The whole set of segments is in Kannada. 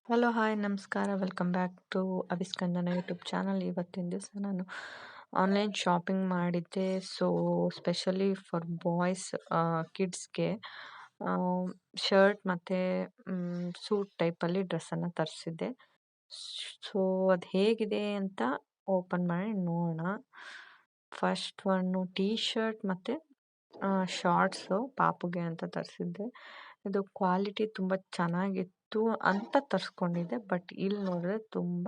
ಹಲೋ ಹಾಯ್ ನಮಸ್ಕಾರ ವೆಲ್ಕಮ್ ಬ್ಯಾಕ್ ಟು ಅವಿಸ್ಕಂದನ ಯೂಟ್ಯೂಬ್ ಚಾನಲ್. ಇವತ್ತಿನ ದಿವಸ ನಾನು ಆನ್ಲೈನ್ ಶಾಪಿಂಗ್ ಮಾಡಿದ್ದೆ. ಸೊ ಸ್ಪೆಷಲಿ ಫಾರ್ ಬಾಯ್ಸ್ ಕಿಡ್ಸ್ಗೆ ಶರ್ಟ್ ಮತ್ತು ಸೂಟ್ ಟೈಪಲ್ಲಿ ಡ್ರೆಸ್ಸನ್ನು ತರಿಸಿದ್ದೆ. ಸೊ ಅದು ಹೇಗಿದೆ ಅಂತ ಓಪನ್ ಮಾಡಿ ನೋಡೋಣ. ಫಸ್ಟ್ ಒನ್ನು ಟೀ ಶರ್ಟ್ ಮತ್ತು ಶಾರ್ಟ್ಸು ಪಾಪುಗೆ ಅಂತ ತರಿಸಿದ್ದೆ. ಇದು ಕ್ವಾಲಿಟಿ ತುಂಬ ಚೆನ್ನಾಗಿತ್ತು ಅಂತ ತರಿಸ್ಕೊಂಡಿದ್ದೆ, ಬಟ್ ಇಲ್ಲಿ ನೋಡಿದ್ರೆ ತುಂಬ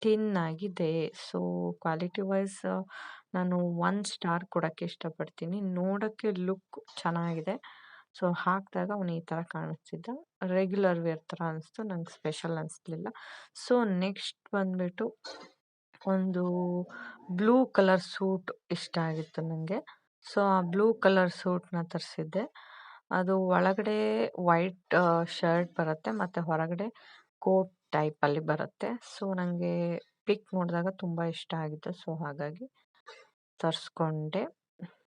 ಥಿನ್ ಆಗಿದೆ. ಸೊ ಕ್ವಾಲಿಟಿ ವೈಸ್ ನಾನು 1 ಸ್ಟಾರ್ ಕೊಡೋಕ್ಕೆ ಇಷ್ಟಪಡ್ತೀನಿ. ನೋಡೋಕ್ಕೆ ಲುಕ್ ಚೆನ್ನಾಗಿದೆ. ಸೊ ಹಾಕಿದಾಗ ಅವನು ಈ ಥರ ಕಾಣಿಸ್ತಿದ್ದ. ರೆಗ್ಯುಲರ್ ವೇರ್ ಥರ ಅನಿಸ್ತು, ನಂಗೆ ಸ್ಪೆಷಲ್ ಅನಿಸ್ಲಿಲ್ಲ. ಸೊ ನೆಕ್ಸ್ಟ್ ಬಂದುಬಿಟ್ಟು ಒಂದು ಬ್ಲೂ ಕಲರ್ ಸೂಟ್ ಇಷ್ಟ ಆಗಿತ್ತು ನನಗೆ. ಸೊ ಆ ಬ್ಲೂ ಕಲರ್ ಸೂಟ್ನ ತರಿಸಿದ್ದೆ. ಅದು ಒಳಗಡೆ ವೈಟ್ ಶರ್ಟ್ ಬರುತ್ತೆ ಮತ್ತು ಹೊರಗಡೆ ಕೋಟ್ ಟೈಪಲ್ಲಿ ಬರುತ್ತೆ. ಸೊ ನನಗೆ ಪಿಕ್ ನೋಡಿದಾಗ ತುಂಬ ಇಷ್ಟ ಆಗಿತ್ತು. ಸೊ ಹಾಗಾಗಿ ತರಿಸ್ಕೊಂಡೆ.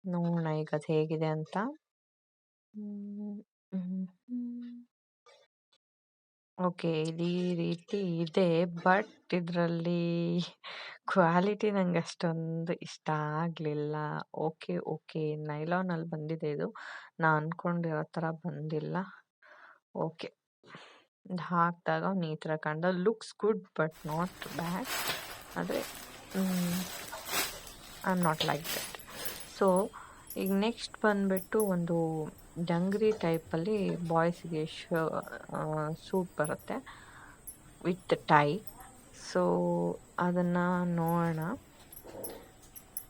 ನೋಡೋಣ ಈಗ ಅದು ಹೇಗಿದೆ ಅಂತ. ಓಕೆ, ಈ ರೀತಿ ಇದೆ, ಬಟ್ ಇದರಲ್ಲಿ ಕ್ವಾಲಿಟಿ ನಂಗೆ ಅಷ್ಟೊಂದು ಇಷ್ಟ ಆಗಲಿಲ್ಲ. ಓಕೆ ನೈಲಾನಲ್ಲಿ ಬಂದಿದೆ ಇದು. ನಾನು ಅಂದ್ಕೊಂಡಿರೋ ಥರ ಬಂದಿಲ್ಲ. ಓಕೆ, ಹಾಕಿದಾಗ ಅವ್ನು ಈ ಥರ ಕಂಡ looks good but not bad. ಆದರೆ I am not like that. So ಈಗ ನೆಕ್ಸ್ಟ್ ಬಂದುಬಿಟ್ಟು ಒಂದು ಡಂಗ್ರಿ ಟೈಪಲ್ಲಿ ಬಾಯ್ಸ್ಗೆ ಸೂಟ್ ಬರುತ್ತೆ ವಿತ್ ಟೈ. ಸೊ ಅದನ್ನು ನೋಡೋಣ.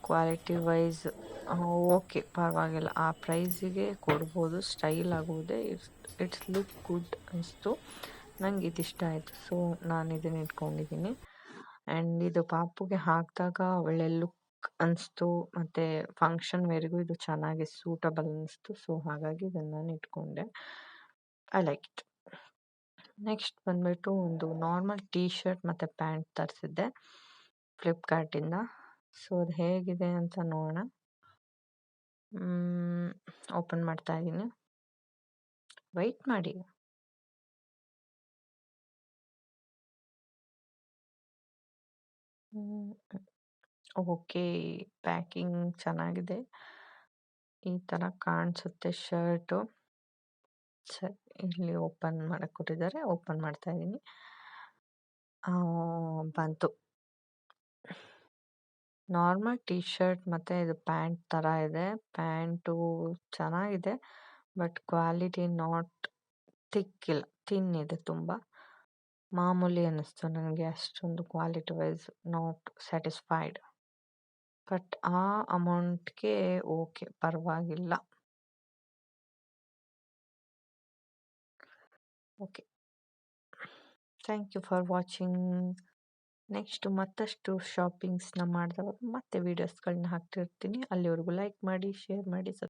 ಕ್ವಾಲಿಟಿ ವೈಸ್ ಓಕೆ, ಪರವಾಗಿಲ್ಲ, ಆ ಪ್ರೈಸಿಗೆ ಕೊಡ್ಬೋದು, ಸ್ಟೈಲ್ ಆಗುವುದೇ. ಇಟ್ಸ್ ಲುಕ್ ಗುಡ್ ಅನಿಸ್ತು. ನಂಗೆ ಇದಿಷ್ಟ ಆಯಿತು. ಸೊ ನಾನು ಇದನ್ನು ಇಟ್ಕೊಂಡಿದ್ದೀನಿ. ಆ್ಯಂಡ್ ಇದು ಪಾಪುಗೆ ಹಾಕಿದಾಗ ಒಳ್ಳೆ ಲುಕ್ ಅನಿಸ್ತು, ಮತ್ತು ಫಂಕ್ಷನ್ ವೇರ್ಗೂ ಇದು ಚೆನ್ನಾಗಿ ಸೂಟಬಲ್ ಅನಿಸ್ತು. ಸೊ ಹಾಗಾಗಿ ಇದನ್ನು ನಾನು ಇಟ್ಕೊಂಡೆ. I like it. ನೆಕ್ಸ್ಟ್ ಬಂದುಬಿಟ್ಟು ಒಂದು ನಾರ್ಮಲ್ ಟೀ ಶರ್ಟ್ ಮತ್ತು ಪ್ಯಾಂಟ್ ತರಿಸಿದ್ದೆ ಫ್ಲಿಪ್ಕಾರ್ಟಿಂದ. ಸೊ ಅದು ಹೇಗಿದೆ ಅಂತ ನೋಡೋಣ. ಓಪನ್ ಮಾಡ್ತಾ ಇದ್ದೀನಿ, ವೆಯ್ಟ್ ಮಾಡಿ. ಓಕೆ, ಪ್ಯಾಕಿಂಗ್ ಚೆನ್ನಾಗಿದೆ. ಈ ಥರ ಕಾಣಿಸುತ್ತೆ ಶರ್ಟು. ಸರಿ, ಇಲ್ಲಿ ಓಪನ್ ಮಾಡಕ್ಕೆ ಕೊಟ್ಟಿದ್ದಾರೆ, ಓಪನ್ ಮಾಡ್ತಾ ಇದ್ದೀನಿ. ಬಂತು. ನಾರ್ಮಲ್ ಟೀ ಶರ್ಟ್ ಮತ್ತು ಇದು ಪ್ಯಾಂಟ್ ಥರ ಇದೆ. ಪ್ಯಾಂಟು ಚೆನ್ನಾಗಿದೆ, ಬಟ್ ಕ್ವಾಲಿಟಿ ನಾಟ್ ಥಿಕ್ ಇಲ್ಲ, ಥಿನ್ ಇದೆ ತುಂಬ. ಮಾಮೂಲಿ ಅನ್ನಿಸ್ತು ನನಗೆ, ಅಷ್ಟೊಂದು quality wise not satisfied. But ಆ ಅಮೌಂಟ್ಗೆ ಓಕೆ, ಪರವಾಗಿಲ್ಲ. Okay, thank you for watching. Next ಮತ್ತಷ್ಟು ಶಾಪಿಂಗ್ಸ್ನ ಮಾಡಿದವಾಗ ಮತ್ತೆ ವೀಡಿಯೋಸ್ಗಳನ್ನ ಹಾಕ್ತಿರ್ತೀನಿ. ಅಲ್ಲಿವರೆಗೂ ಲೈಕ್ ಮಾಡಿ, ಶೇರ್ ಮಾಡಿ,